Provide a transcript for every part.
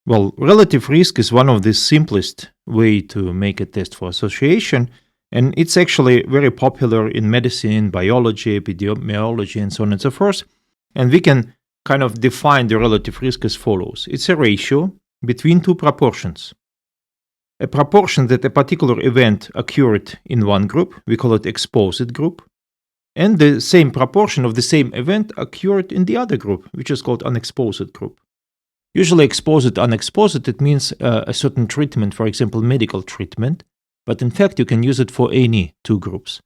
Well, relative risk is one of the simplest way to make a test for association, and it's actually very popular in medicine, biology, epidemiology, and so on and so forth. And we can kind of define the relative risk as follows. It's a ratio between two proportions. A proportion that a particular event occurred in one group, we call it exposed group, and the same proportion of the same event occurred in the other group, which is called unexposed group. Usually exposed, unexposed, it means a certain treatment, for example, medical treatment, but in fact you can use it for any two groups.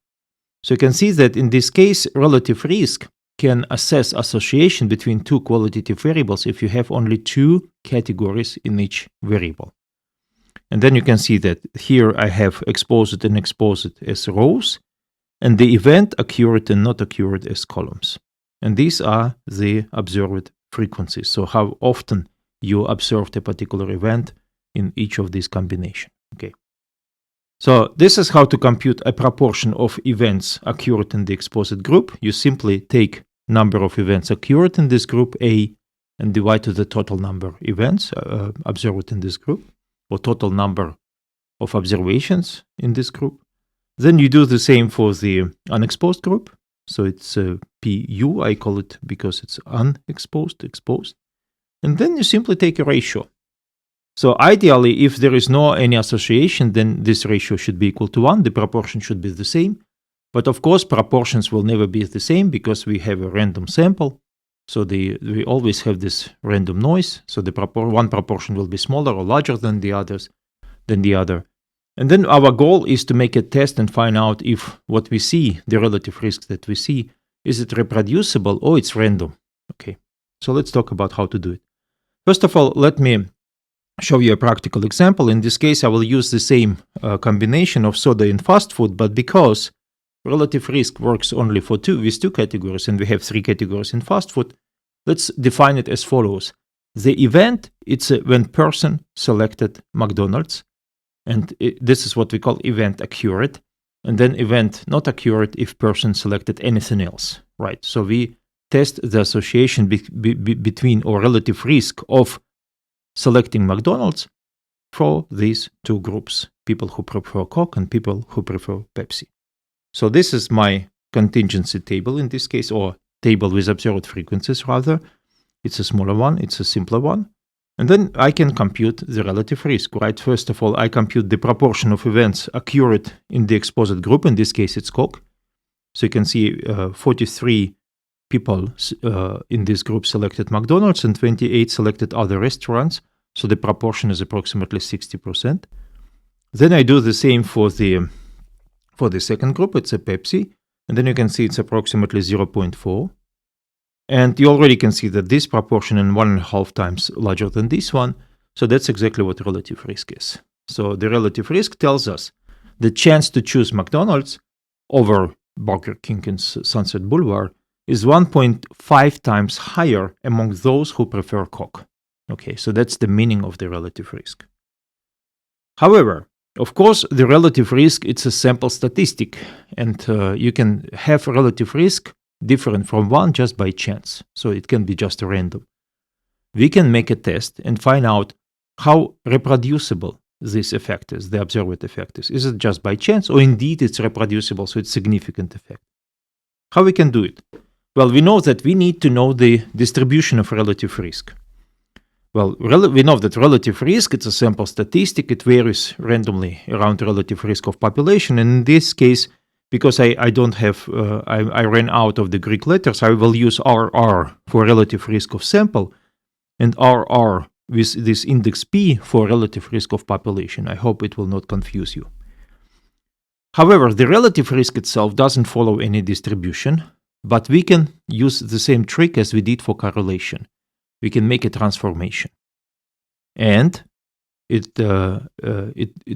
So you can see that in this case, relative risk can assess association between two qualitative variables if you have only two categories in each variable. And then you can see that here I have exposed and exposed as rows, and the event occurred and not occurred as columns. And these are the observed frequencies. So how often you observed a particular event in each of these combinations. Okay. So this is how to compute a proportion of events occurred in the exposed group. You simply take number of events occurred in this group A and divide to the total number of events observed in this group, or total number of observations in this group. Then you do the same for the unexposed group. So it's PU, I call it because it's unexposed, exposed. And then you simply take a ratio. So ideally, if there is no any association, then this ratio should be equal to 1. The proportion should be the same. But of course, proportions will never be the same because we have a random sample. So we always have this random noise. So the one proportion will be smaller or larger than the other. And then our goal is to make a test and find out if what we see, the relative risk that we see, is it reproducible or it's random. Okay, so let's talk about how to do it. First of all, let me show you a practical example. In this case, I will use the same combination of soda and fast food, but because relative risk works only for with two categories, and we have three categories in fast food, let's define it as follows. The event, it's when person selected McDonald's, and this is what we call event occurred, and then event not occurred if person selected anything else, right? So we test the association between or relative risk of selecting McDonald's for these two groups, people who prefer Coke and people who prefer Pepsi. So this is my contingency table in this case, or table with observed frequencies rather. It's a smaller one, it's a simpler one. And then I can compute the relative risk, right? First of all, I compute the proportion of events occurred in the exposed group. In this case, it's Coke. So you can see 43 people in this group selected McDonald's and 28 selected other restaurants. So the proportion is approximately 60%. Then I do the same for the second group. It's a Pepsi. And then you can see it's approximately 0.4. And you already can see that this proportion is 1.5 times larger than this one. So that's exactly what relative risk is. So the relative risk tells us the chance to choose McDonald's over Burger King and Sunset Boulevard is 1.5 times higher among those who prefer Coke. Okay, so that's the meaning of the relative risk. However, of course, the relative risk, it's a sample statistic, and you can have relative risk different from one just by chance. So it can be just random. We can make a test and find out how reproducible this effect is, the observed effect is. Is it just by chance, or indeed it's reproducible, so it's significant effect? How we can do it? Well, we know that we need to know the distribution of relative risk. Well, we know that relative risk, it's a sample statistic. It varies randomly around relative risk of population. And in this case, because I don't have, I ran out of the Greek letters, I will use RR for relative risk of sample and RR with this index P for relative risk of population. I hope it will not confuse you. However, the relative risk itself doesn't follow any distribution, but we can use the same trick as we did for correlation. We can make a transformation. And it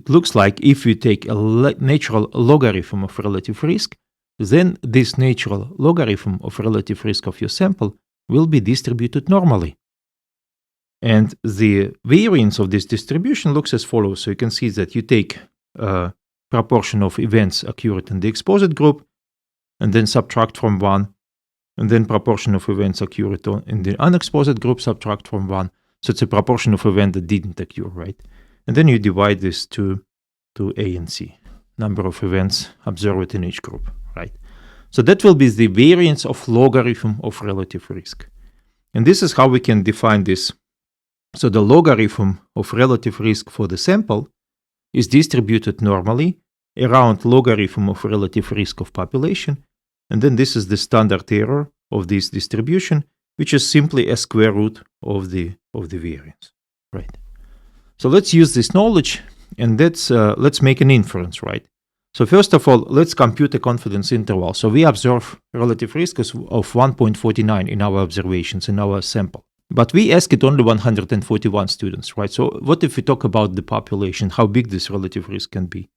looks like if you take a natural logarithm of relative risk, then this natural logarithm of relative risk of your sample will be distributed normally. And the variance of this distribution looks as follows. So you can see that you take a proportion of events occurred in the exposed group, and then subtract from 1, and then proportion of events occurred in the unexposed group, subtract from 1. So it's a proportion of events that didn't occur, right? And then you divide this to A and C, number of events observed in each group, right? So that will be the variance of logarithm of relative risk. And this is how we can define this. So the logarithm of relative risk for the sample is distributed normally around logarithm of relative risk of population. And then this is the standard error of this distribution, which is simply a square root of the variance, right? So let's use this knowledge and let's make an inference, right? So first of all, let's compute a confidence interval. So we observe relative risk of 1.49 in our observations in our sample. But we asked only 141 students, right? So what if we talk about the population, how big this relative risk can be?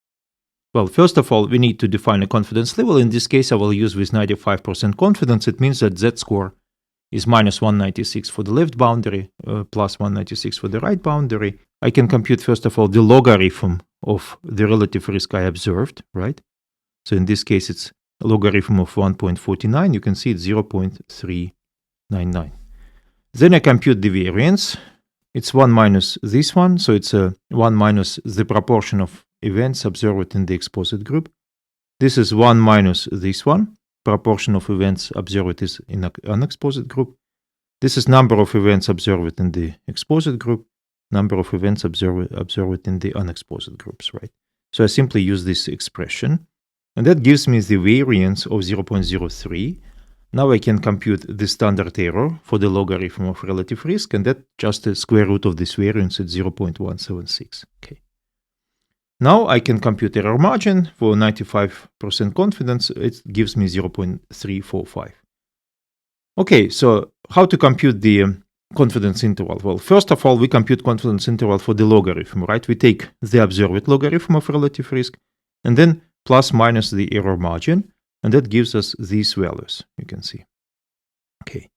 Well, first of all, we need to define a confidence level. In this case, I will use with 95% confidence. It means that z-score is minus 196 for the left boundary, plus 196 for the right boundary. I can compute, first of all, the logarithm of the relative risk I observed, right? So in this case, it's a logarithm of 1.49. You can see it's 0.399. Then I compute the variance. It's 1 minus this one, so it's 1 minus the proportion of events observed in the exposed group. This is 1 minus this one, proportion of events observed is in unexposed group. This is number of events observed in the exposed group, number of events observed in the unexposed groups, right? So I simply use this expression, and that gives me the variance of 0.03. Now I can compute the standard error for the logarithm of relative risk, and that's just a square root of this variance at 0.176. Okay. Now I can compute error margin for 95% confidence. It gives me 0.345. Okay, so how to compute the confidence interval? Well, first of all, we compute confidence interval for the logarithm, right? We take the observed logarithm of relative risk and then plus minus the error margin, and that gives us these values, you can see. Okay,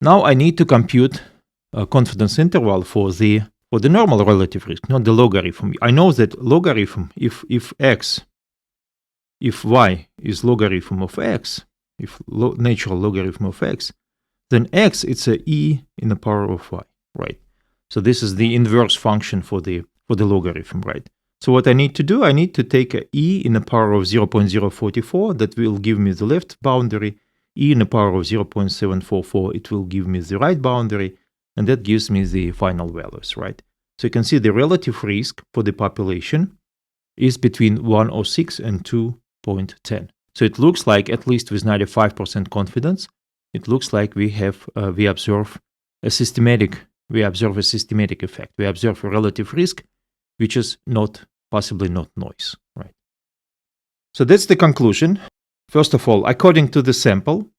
now I need to compute a confidence interval for the normal relative risk, not the logarithm. I know that logarithm, if y is logarithm of x, if natural logarithm of x, then x, it's a e in the power of y, right? So this is the inverse function for the logarithm, right? So what I need to do, I need to take a e in the power of 0.044, that will give me the left boundary, e in the power of 0.744, it will give me the right boundary, and that gives me the final values, right? So you can see the relative risk for the population is between 1.06 and 2.10. So it looks like, at least with 95% confidence, it looks like we observe a systematic effect. We observe a relative risk, which is possibly not noise, right? So that's the conclusion. First of all, according to the sample,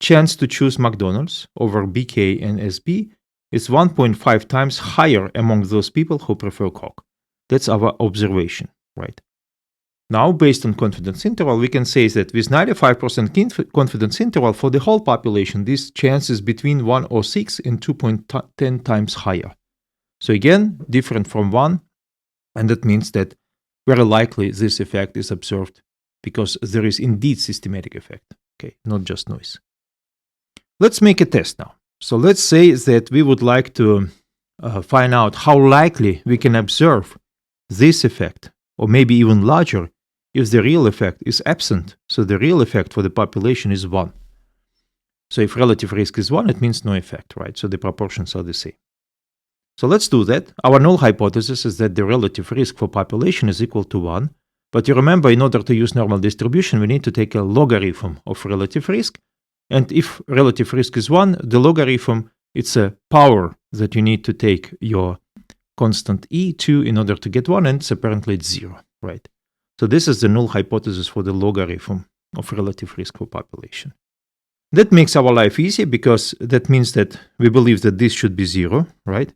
chance to choose McDonald's over BK and SB is 1.5 times higher among those people who prefer Coke. That's our observation, right? Now, based on confidence interval, we can say that with 95% confidence interval for the whole population, this chance is between 1.06 and 2.10 times higher. So again, different from 1, and that means that very likely this effect is observed because there is indeed systematic effect, okay, not just noise. Let's make a test now. So let's say that we would like to find out how likely we can observe this effect, or maybe even larger, if the real effect is absent. So the real effect for the population is 1. So if relative risk is 1, it means no effect, right? So the proportions are the same. So let's do that. Our null hypothesis is that the relative risk for population is equal to 1. But you remember, in order to use normal distribution, we need to take a logarithm of relative risk. And if relative risk is 1, the logarithm, it's a power that you need to take your constant e2 in order to get 1, and apparently it's 0, right? So this is the null hypothesis for the logarithm of relative risk for population. That makes our life easy because that means that we believe that this should be 0, right?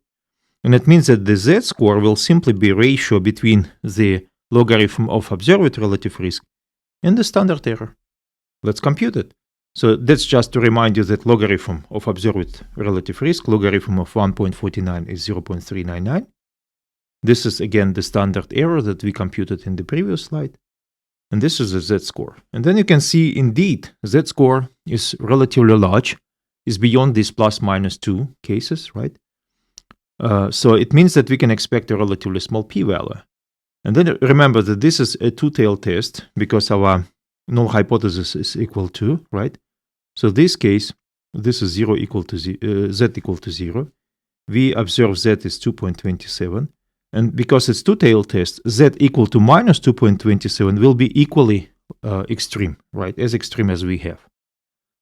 And it means that the z-score will simply be ratio between the logarithm of observed relative risk and the standard error. Let's compute it. So that's just to remind you that logarithm of observed relative risk, logarithm of 1.49 is 0.399. This is again the standard error that we computed in the previous slide. And this is the z-score. And then you can see indeed z-score is relatively large, is beyond these plus minus 2 cases, right? So it means that we can expect a relatively small p-value. And then remember that this is a two-tailed test because our null hypothesis is equal to, right? So this case, this is 0 equal to z equal to 0. We observe z is 2.27. And because it's two-tailed test, z equal to minus 2.27 will be equally extreme, right? As extreme as we have.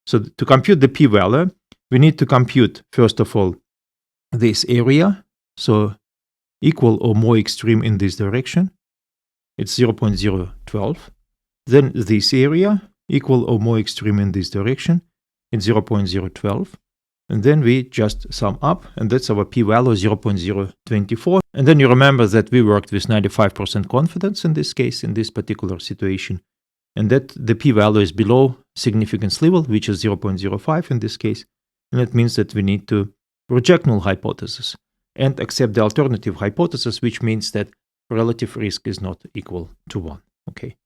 So to compute the p-value, we need to compute, first of all, this area. So equal or more extreme in this direction. It's 0.012. Then this area, equal or more extreme in this direction. It's 0.012. And then we just sum up, and that's our p-value, 0.024. And then you remember that we worked with 95% confidence in this case, in this particular situation, and that the p-value is below significance level, which is 0.05 in this case. And that means that we need to reject null hypothesis and accept the alternative hypothesis, which means that relative risk is not equal to 1. Okay.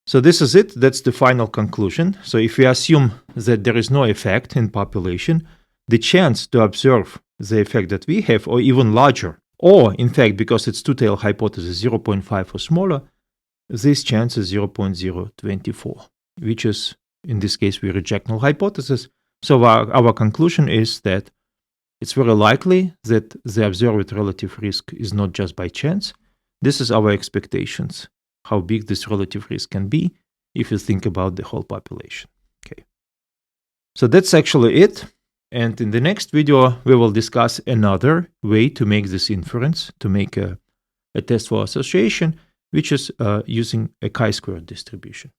So this is it. That's the final conclusion. So if we assume that there is no effect in population, the chance to observe the effect that we have, or even larger, or in fact, because it's two-tailed hypothesis 0.5 or smaller, this chance is 0.024, which is, in this case, we reject null hypothesis. So our conclusion is that it's very likely that the observed relative risk is not just by chance. This is our expectations, how big this relative risk can be if you think about the whole population. Okay. So that's actually it. And in the next video, we will discuss another way to make this inference, to make a test for association, which is using a chi-squared distribution.